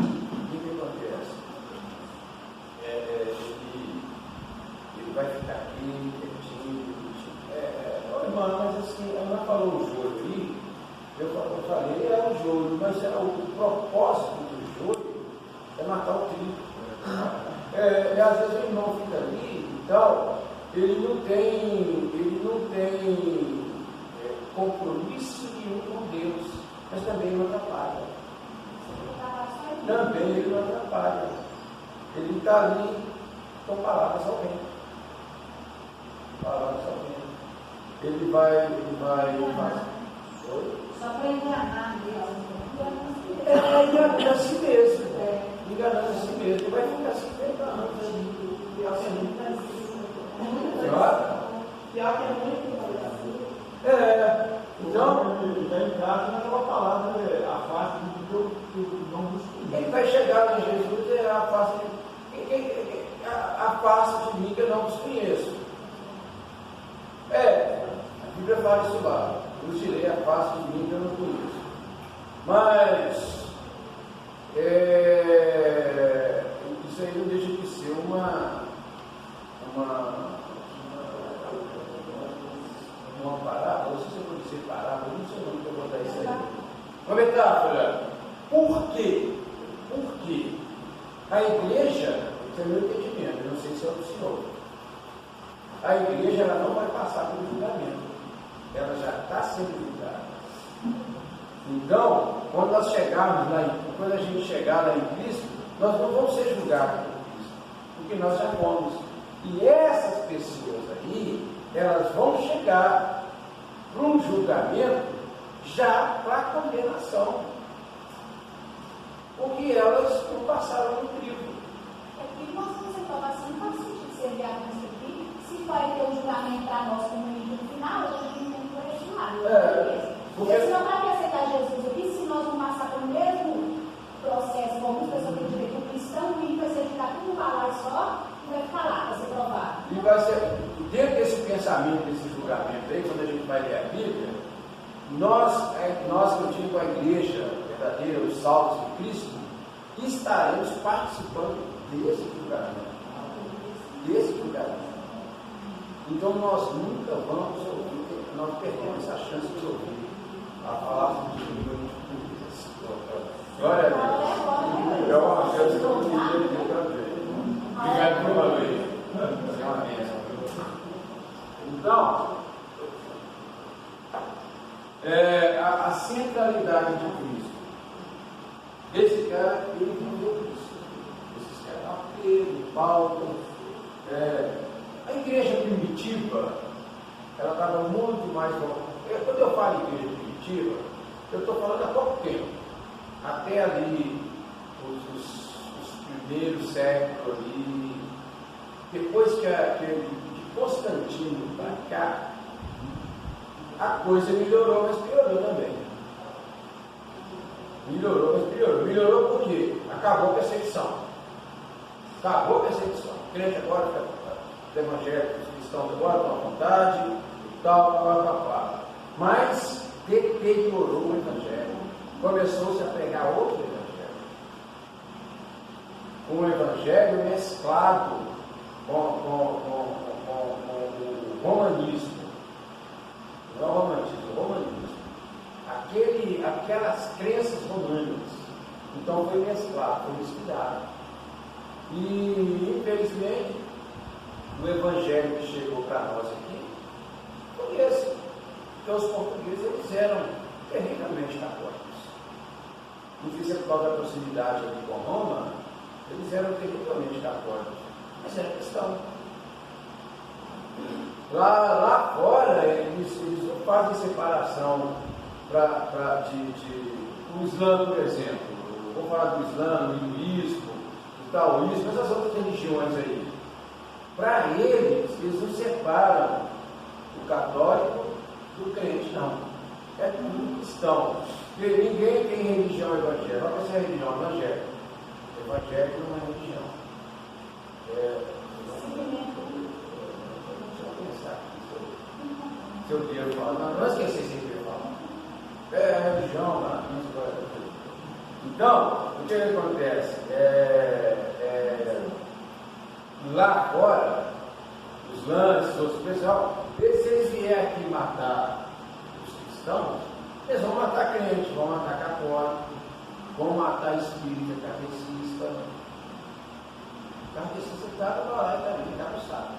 que acontece? Ele vai ficar aqui, quietinho. Irmão, mas assim, ela falou o jogo aí, eu falei, é o jogo, mas o propósito do jogo é matar o trigo. E às vezes o irmão fica ali e tal, ele não tem compromisso nenhum com Deus, mas também não atrapalha. Também ele não atrapalha. Ele está ali com palavras ao vento. Palavras ao vento. Ele vai. Só para enganar Deus. Enganando a si mesmo. Enganando a si mesmo. Ele vai ficar 50 anos ali. Pior que é muito Então, ele está em casa naquela palavra, afaste do não dos filhos. ele vai chegar lá em Jesus e afaste de mim que eu não os conheço. A Bíblia fala isso lá. Eu tirei a face de mim que eu não conheço. Mas isso aí não deixa de ser uma parábola. Não sei se eu vou dizer parábola, não sei como eu vou botar isso aí. Uma metáfora. Por quê? Porque a igreja, isso é meu entendimento, eu não sei se é o do senhor. A igreja ela não vai passar pelo julgamento. Ela já está sendo julgada. Então, quando nós chegarmos lá, quando a gente chegar lá em Cristo, nós não vamos ser julgados por Cristo, porque nós já fomos. E essas pessoas aí, elas vão chegar para um julgamento já para a condenação, porque elas não passaram no crivo. É porque nós vamos falar assim, não faz sentido ser enviado nisso aqui, se vai ter um julgamento para nós como no final, a gente não foi esse lado. Porque se não vai aceitar Jesus aqui, se nós não passar pelo mesmo processo, como as pessoas têm direito, o cristão e vai ser ficar tudo lá só, e vai ficar lá para ser provado. E vai ser, dentro desse pensamento, desse julgamento aí, quando a gente vai ler a Bíblia, nós que eu digo com a igreja verdadeira, os salvos de Cristo, estaremos participando desse julgamento. Desse julgamento. Então nós nunca vamos ouvir, nós perdemos essa chance de ouvir a palavra de Deus. Glória a Deus. É uma chance que eu não tinha para ver. Obrigado por uma vez. É uma bênção. Então, a centralidade de Cristo. Esse cara, ele viveu Cristo. Esses caras, Pedro, Paulo. A igreja primitiva, ela estava muito mais. Quando eu falo igreja primitiva, eu estou falando há pouco tempo. Até ali, os primeiros séculos ali, depois de Constantino para cá, a coisa melhorou, mas piorou também. Melhorou, mas piorou. Melhorou por quê? Acabou a perseguição. Acabou a perseguição. O crente agora, os evangélicos, os cristãos agora estão à vontade, e tal. Mas deteriorou o evangelho. Começou-se a pregar outro evangelho. Um evangelho mesclado com o romanismo. Não o romantismo, o romanismo. Aquelas crenças românicas. Então foi mesclado, foi misturado. E infelizmente o evangelho que chegou para nós aqui foi esse. Porque os portugueses eles eram terrivelmente católicos. Não sei se é por causa da proximidade ali com Roma, eles eram terrivelmente católicos, mas era cristão. Lá fora, eles não fazem separação o Islã, por exemplo. Vou falar do Islã, do hinduísmo, do taoísmo, essas outras religiões aí. Para eles não separam o católico do crente, não. É tudo cristão. Porque ninguém tem religião evangélica. Qual é a religião evangélica? Evangélico não é religião. Se eu devo falar, não esqueci sempre de falar. É a religião, mas então, o que acontece? Lá fora, os lances, os pessoal, se eles vierem aqui matar os cristãos, eles vão matar crente, vão matar católico, vão matar espírita, kardecista. Kardecista está lá e também está no saco.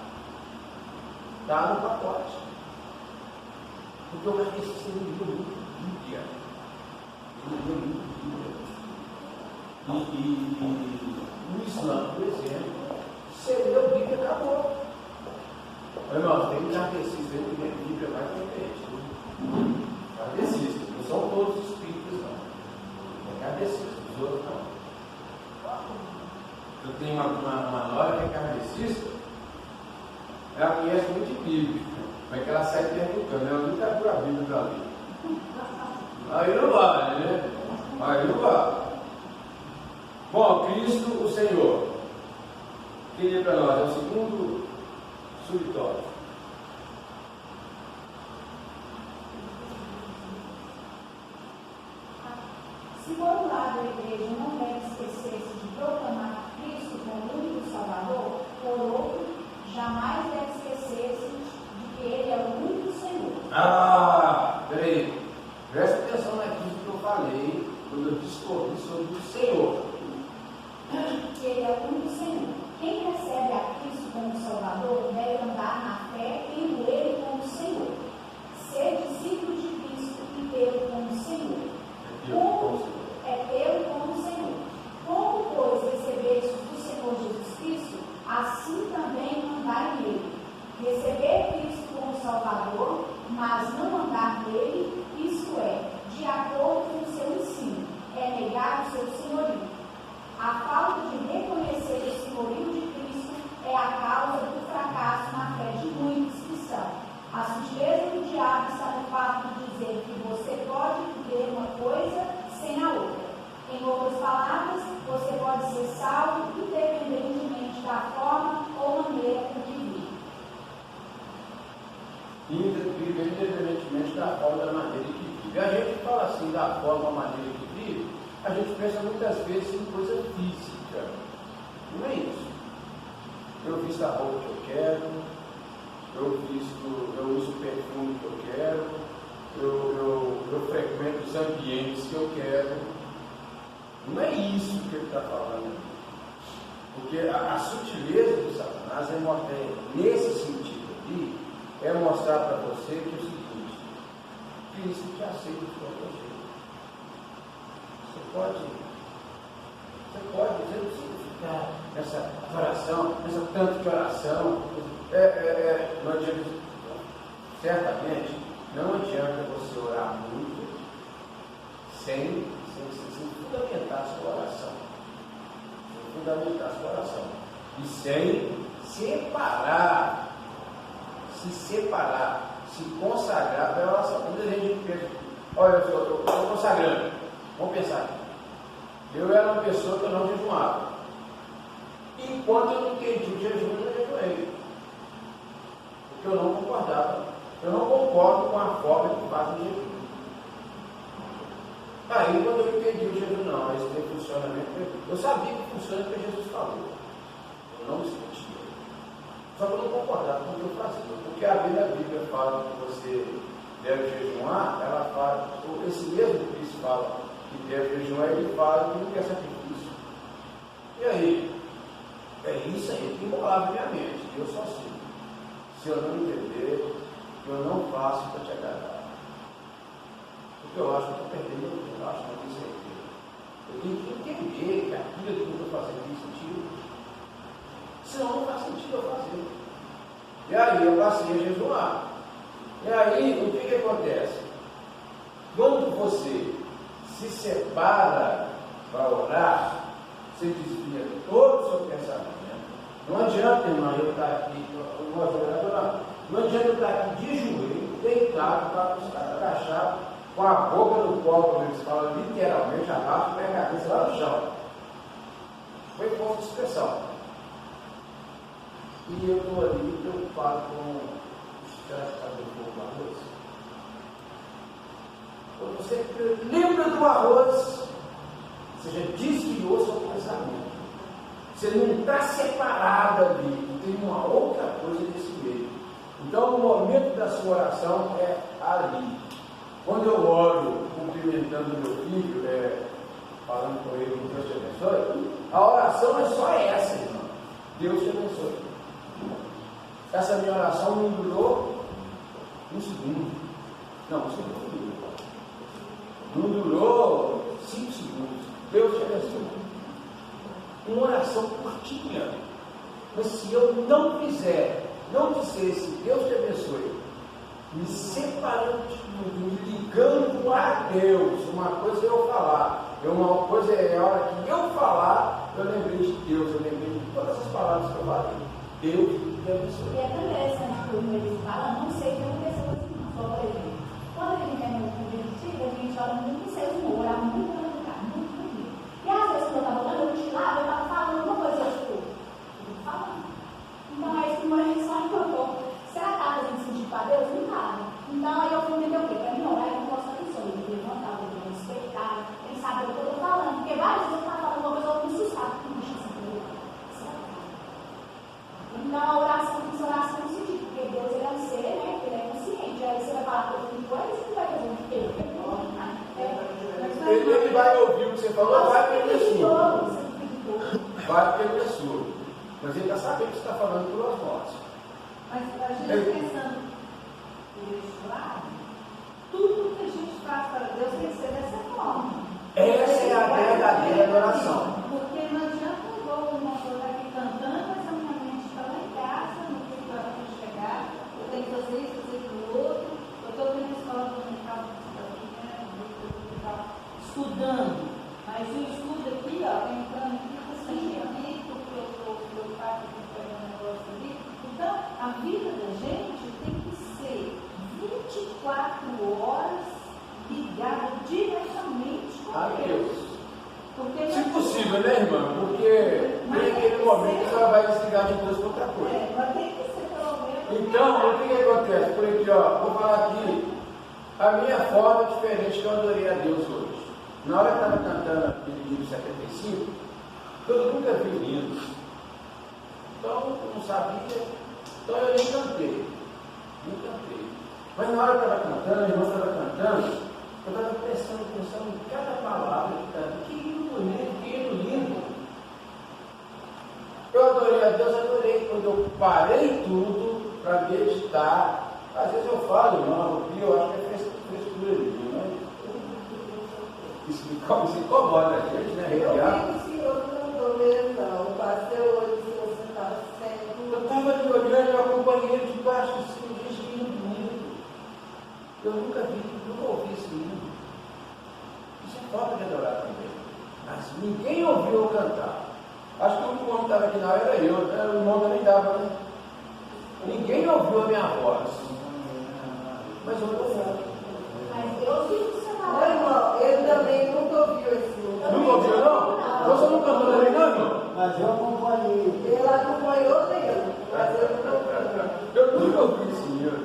Está no pacote. Porque o kardecista ele viu muito Bíblia. Ele viu muito Bíblia. E o Islã, por exemplo, você leu a Bíblia e acabou. Irmãos, tem kardecista que lê a Bíblia mais diferente. Kardecistas, não são todos os espíritos, não. É kardecista, os outros não. Eu tenho uma nora que é kardecista, ela conhece muito de Bíblia, mas que ela sai perguntando, ela nunca abriu a Bíblia para ler. Aí não vale, né? Aí não vale. Bom, Cristo, o Senhor, quem é para nós? É o segundo subtópico. Se por um lado a igreja não deve esquecer-se de proclamar Cristo como único Salvador, por outro, jamais deve esquecer-se de que Ele é o único Senhor. Peraí. Presta atenção naquilo que eu falei quando eu discorri sobre o Senhor. Que Ele é o único Senhor. Quem recebe a Cristo como Salvador deve andar na assim também andai nele. Receber Cristo como Salvador, mas não andar nele, isto é, de acordo com o seu ensino, é negar o seu senhorio. A falta de reconhecer o senhorio de Cristo é a causa do fracasso na fé de muitos cristãos. A sutileza do diabo está no fato de dizer que você pode viver uma coisa sem a outra. Em outras palavras, você pode ser salvo independentemente da forma ou maneira com que vive. Independentemente da forma, da maneira que vive. A gente fala assim, da forma, maneira que vive, a gente pensa muitas vezes em coisa física. Não é isso. Eu visto a roupa que eu quero, eu uso o perfume que eu quero, eu frequento os ambientes que eu quero. Não é isso que ele está falando aqui. Porque a sutileza do Satanás nesse sentido aqui, é mostrar para você que é o seguinte: Cristo te aceita de qualquer jeito. Você não precisa ficar nessa oração, nessa tanto de oração. Não adianta, certamente, não adianta você orar muito sem fundamentar a sua oração. E sem se consagrar pela oração. Muita gente pensa, olha, eu estou consagrando. Vamos pensar aqui. Eu era uma pessoa que eu não jejuava. Enquanto eu não entendi o jejum, eu não jejuei. Porque eu não concordava. Eu não concordo com a forma que faz o jejum. Aí, quando eu entendi o jejum, não, esse tem funcionamento. Eu sabia que funciona porque Jesus falou. Eu não discutia. Só que eu não concordava com o que eu fazia. Porque a Bíblia fala que você deve jejuar, ela fala, esse mesmo Cristo fala que deve jejuar, ele fala que não quer sacrifício. E aí? É isso aí que embolava minha mente. Eu só assim. Se eu não entender, eu não faço para te agradar. Porque eu acho que eu estou perdendo o tempo, eu acho que não tem certeza. Eu tenho que entender que aquilo que eu estou fazendo tem sentido. Senão não faz sentido eu fazer. E aí eu passei a jejuar. E aí o que acontece? Quando você se separa para orar, você desvia todo o seu pensamento. Não adianta, irmão, eu estar aqui, não adianta eu estar aqui de joelho, deitado, agachado, com a boca no colo, como eles falam, literalmente, abaixo, minha cabeça lá no chão. Foi ponto de expressão. E eu estou ali preocupado com será que está dando pouco arroz? Quando você lembra do arroz, você já desviou seu pensamento. Você não está separado ali, tem uma outra coisa nesse meio. Então o momento da sua oração é ali. Quando eu oro cumprimentando meu filho, falando com ele, Deus te abençoe, a oração é só essa, irmão. Deus te abençoe. Essa minha oração não durou um segundo. Não, um segundo não durou 5 segundos. Deus te abençoe. Uma oração curtinha. Mas se eu não fizer, não dissesse Deus te abençoe, me separando de tudo, me ligando a Deus, uma coisa é eu falar, uma coisa é a hora que eu falar, eu lembrei de Deus, eu lembrei de todas as palavras que eu falei. Deus te abençoe. E é interessante quando ele fala, não sei o que aconteceu assim, só por exemplo. Quando ele é muito convertido, a gente ora muito sem humor, orar muito para lugar, muito bonito. E às vezes quando eu estava orando, eu tirava, eu estava falando uma coisa, eu estou falando. Então aí esse momento só encantou. Será que estava fazendo sentido para Deus? Não estava. Então aí eu fui entender o quê? Para mim orar, eu não posso atenção, eu vou levantar, eu vou respeitar, ele sabe o que eu estou falando. Porque várias vezes eu estava falando uma coisa, eu me assustava. Então a oração tem que ser oração no sentido, porque Deus ele é um ser, né? Ele é consciente. Aí você vai falar com ele depois, você não vai fazer um filho. Ele vai ouvir o que você falou, vai porque ele é surdo. Vai porque ele é surdo. Mas ele está sabendo que você está falando por osmose. Mas a gente pensando nesse lado, tudo que a gente faz para Deus tem que ser dessa forma. Essa é a verdadeira adoração. Porque não adianta eu vou uma coisa aqui cantando, mas a minha mente vontade de Deus para outra coisa. Mas tem que ser pelo menos. Então, o que acontece? Por aqui, ó, vou falar aqui, a minha forma é diferente que eu adorei a Deus hoje. Na hora que eu estava cantando aquele livro 75, eu nunca vi hinos. Então, eu não sabia, então eu nem cantei. Mas na hora que eu estava cantando, a irmã estava cantando, eu estava pensando em cada palavra que estava. Que hino lindo. Eu adorei a Deus, adorei quando eu parei tudo para meditar. Às vezes eu falo, irmão, eu acho que é frescura ali, né? Isso me incomoda a gente, né? Eu Reviar. vi que o senhor não cantou mesmo, não. Passei hoje, o senhor sentado sempre. Eu estava ali olhando, eu acompanhei ele de baixo, assim, gente, que lindo. Eu nunca ouvi esse lindo. Isso é falta de adorar também. Mas ninguém ouviu eu cantar. Acho que o único homem que estava aqui na hora era eu, né? O irmão também dava, né? Ninguém ouviu a minha voz. Mas eu ouvi. Mas Deus viu o seu Não, irmão, ele também nunca ouviu esse Nunca livro. ouviu, não? Você não cantou também, não, irmão? Mas eu acompanhei. Ele acompanhou dele, mas ele não ouviu. Eu nunca ouvi esse livro.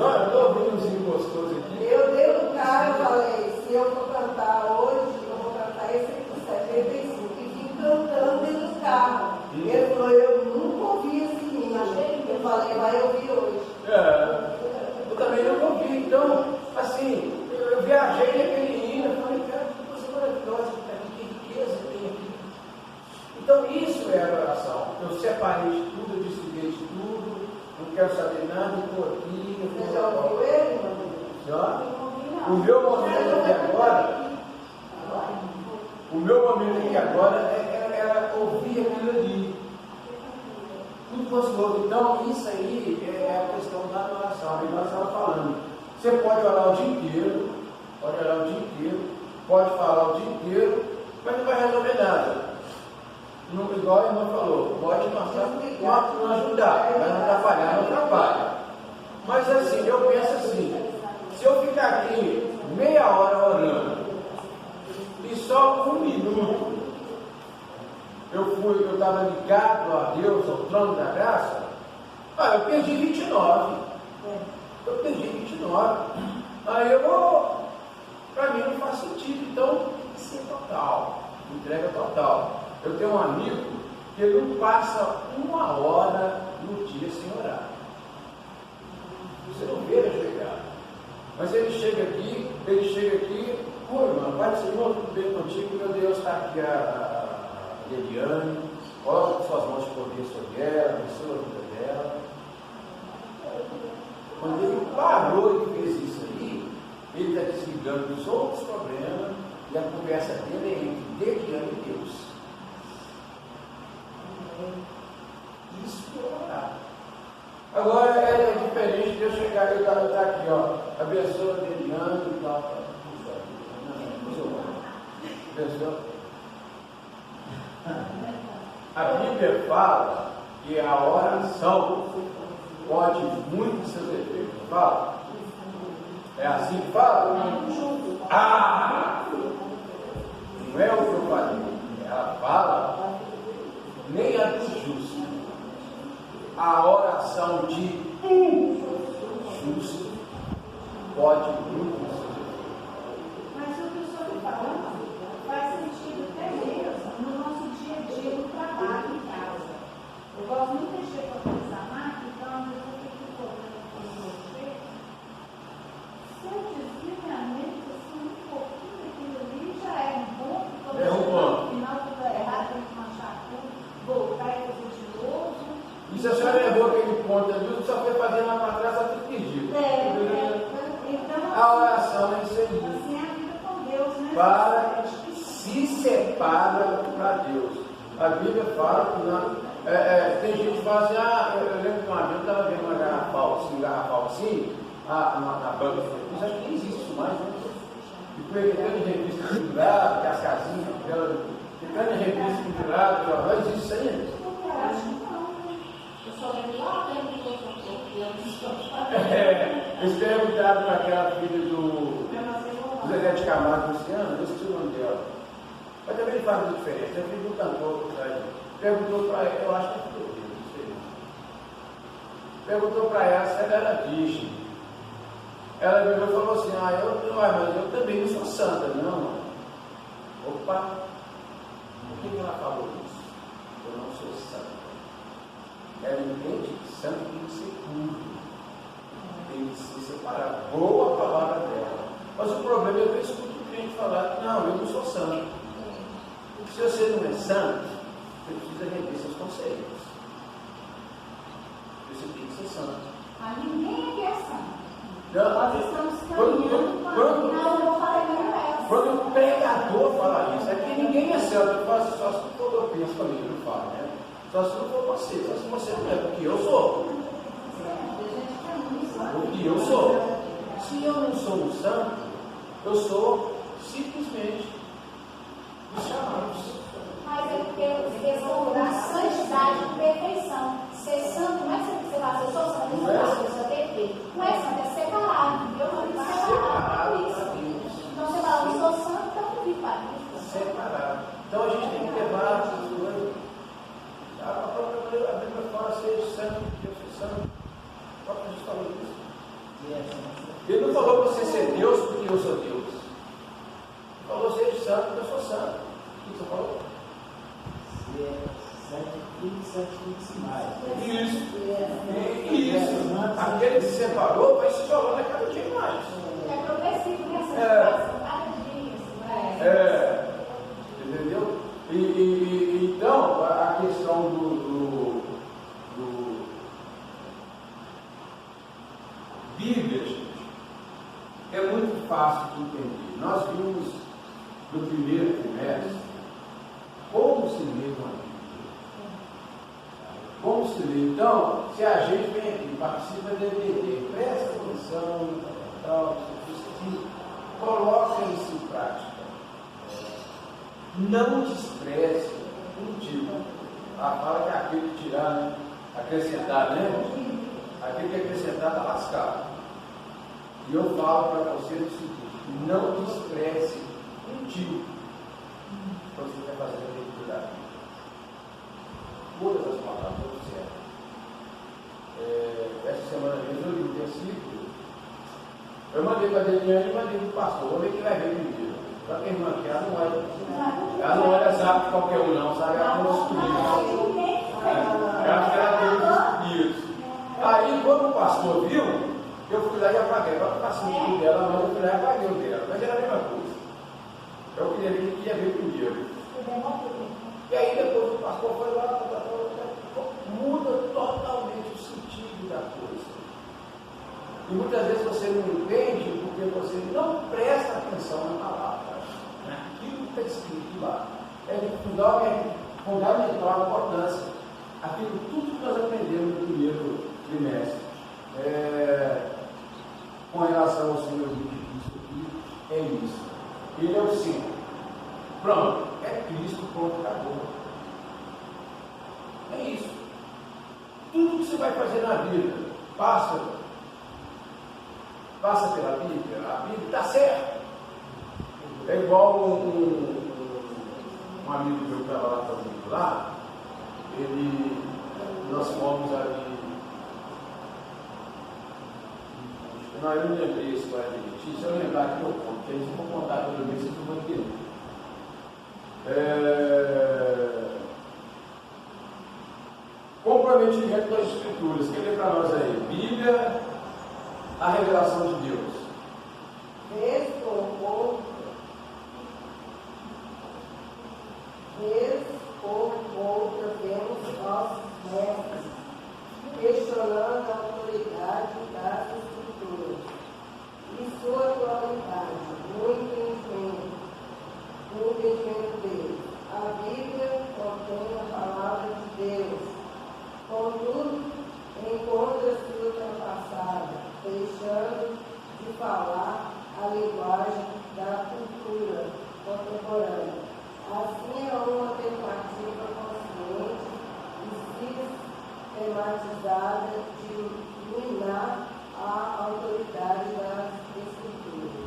Olha, eu estou ouvindo um zinho gostoso aqui. Eu dei no carro e falei, se eu for cantar hoje, eu vou cantar esse aqui, 75, e vim cantando dentro do carro. Ele falou, eu nunca ouvi esse hino. Eu falei, vai ouvir hoje. Eu também não ouvi. Então, assim, eu viajei naquele hino, eu falei, cara, que coisa maravilhosa que está aqui, que riqueza tem aqui. Então, isso é adoração. Eu separei de tudo, eu desliguei de tudo, não quero saber nada, eu estou aqui. Você já ouviu ele, irmão? Já? O meu momento aqui agora, era ouvir aquilo ali. Tudo gostoso. Então, isso aí é a questão da adoração. A irmã estava falando. Você pode orar o dia inteiro, pode falar o dia inteiro, mas não vai resolver nada. Não, igual a irmã falou, pode não ajudar, mas não atrapalhar, não atrapalha. Mas assim, eu penso assim, se eu ficar aqui meia hora orando e só 1 minuto eu estava ligado a Deus, ao trono da graça, eu perdi 29. Aí para mim não faz sentido. Então, isso é total, entrega total. Eu tenho um amigo que ele não passa 1 hora no dia sem orar. Você não vê ele chegar. Mas ele chega aqui, oi, irmão, Pai do Senhor, tudo bem contigo? Meu Deus, está aqui a Eliane, coloca suas mãos de poder sobre ela, abençoa a vida dela. Quando ele parou e fez isso aí, ele está desligando os outros problemas e a conversa dele é entre Eliane e Deus. Isso é orar. Agora é diferente de eu chegar e eu estar aqui, ó, abençoa a Eliane e tal. Abençoa. A Bíblia fala que a oração pode muito seus efeitos. Fala? É assim que fala? Não é o que eu falei. Ela fala, nem a do justo. A oração de justo pode muito seus efeitos. Mas o que o senhor está falando faz sentido até mesmo no nosso dia a dia, no trabalho, em casa. Eu gosto muito de mexer com a coisa da máquina, então às vezes eu fico colocando com você. Se eu desvio minha mente assim um pouquinho daquilo ali, já é um ponto. Quando eu no final tudo é errado, tem que manchar tudo, voltar e fazer de novo. E se a senhora levou aquele ponto ali, só foi fazendo lá para trás, só tudo pedido. Então, A oração é isso aí. assim é a vida com Deus, né? Se separa para Deus. A Bíblia fala que tem gente que fala assim, eu lembro que uma vez eu estava vendo uma garrafal assim, na banca, mas acho que nem existe isso mais, né? E foi ficando em revista pendurada, cascazinha, ficando em revista pendurada, jornal, existe isso aí? Eu acho que não. Eu só lembro lá dentro do Eles perguntaram para aquela filha do Zezé de Camargo Luciano, eu esqueci o nome dela. Mas também ele faz muito diferente. Eu fiz um cantor, perguntou para ela, eu acho que é filho dele, não sei. perguntou para ela se ela era virgem. Ela virou e falou assim, mas eu também não sou santa, não. Opa, por que ela falou isso? Eu não sou santa. Ela entende que santo tem que ser puro, tem que se separar. Boa a palavra dela. Mas o problema é que eu escuto o cliente falar, não, eu não sou santo. Porque se você não é santo, você precisa rever seus conceitos. Você tem que ser santo. A ninguém aqui é santo. Nós estamos caminhando quando o pregador fala isso, é que ninguém é santo. Eu faço só se for eu penso para mim, não fala, né? Só se não for você, só se você não é, porque eu sou. Porque eu sou. Se eu não sou um santo, eu sou simplesmente os chamados. Mas é porque eles questão da santidade e perfeição. Ser santo não é você falar, eu sou santo, eu sou perfeito. Não é santo, é separado. Eu não me separado por isso. Então você fala, eu sou santo, então eu vivo para isso. Separado. Então a gente tem que levar essas coisas. A própria Bíblia fala, seja santo, porque eu sou santo. A própria gente falou isso. Ele não falou para você ser Deus porque eu sou Deus. Ele falou, seja santo porque eu sou santo. O que você falou? Santifique-se mais. Isso. Aquele que se separou vai se isolando a cada dia mais. É progressivo, né? Cada dia. Entendeu? Então, a questão do Bíblia, gente, é muito fácil de entender. Nós vimos no primeiro trimestre como se lê uma Bíblia. Como se lê? Então, se a gente vem aqui, participa do DVD, presta atenção, coloca isso em prática. Não despreze o tipo. Fala que aquele que tirar, né? Acrescentar, né? Aquele que acrescentar está lascado. E eu falo para vocês o seguinte: não despreze um tipo quando você está fazendo a leitura da Bíblia. Todas as palavras observam. Essa semana mesmo eu li um versículo. Eu mandei para a Deliane e mandei para o pastor. Vou ver que vai ver primeiro. Para a irmã, que ela não olha sabe qualquer um, não, sabe? Ela tem os espíritos. Ela tem os espíritos. Aí, quando o pastor viu, eu fui lá e apaguei. Para o pastor dela, mas eu fui lá e apaguei o dela. Mas era a mesma coisa. Eu queria ver que ia ver primeiro. E aí depois o pastor foi lá, muda totalmente o sentido da coisa. E muitas vezes você não entende porque você não presta atenção na palavra. Aquilo que está escrito lá é de fundamental importância. Aquilo tudo que nós aprendemos no primeiro trimestre. Com relação ao Senhor Jesus aqui, é isso. Ele é o símbolo. Pronto, é Cristo, ponto, acabou. É isso. Tudo que você vai fazer na vida, passa pela Bíblia, a Bíblia está certa. É igual um amigo meu que estava lá comigo lá, nós fomos ali. Eu não lembrei esse história de se eu lembrar aqui eu conto, porque se eu for contar toda vez, vocês não vão entender. Comprometimento com as Escrituras. Quer ler para nós aí? Bíblia, a revelação de Deus. Vez por outra vemos nossos mestres questionando a autoridade das Escrituras e sua atualidade no entendimento deles. A Bíblia contém a palavra de Deus, contudo, encontra-se ultrapassada, deixando de falar a linguagem da cultura contemporânea. Assim, é uma tentativa consciente e sistematizada de minar a autoridade das Escrituras.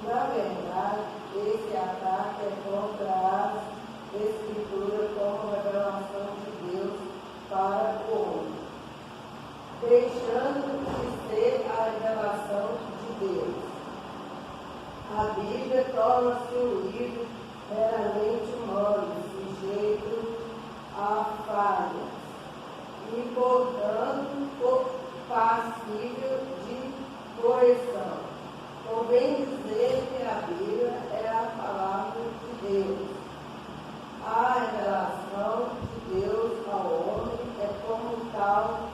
Na verdade, esse ataque é contra as Escrituras como revelação de Deus para o homem. deixando de ser a revelação de Deus. A Bíblia torna-se um livro meramente humano, sujeito a falhas, e, portanto, passível de correção. Convém dizer que a Bíblia é a palavra de Deus. A revelação de Deus ao homem é como tal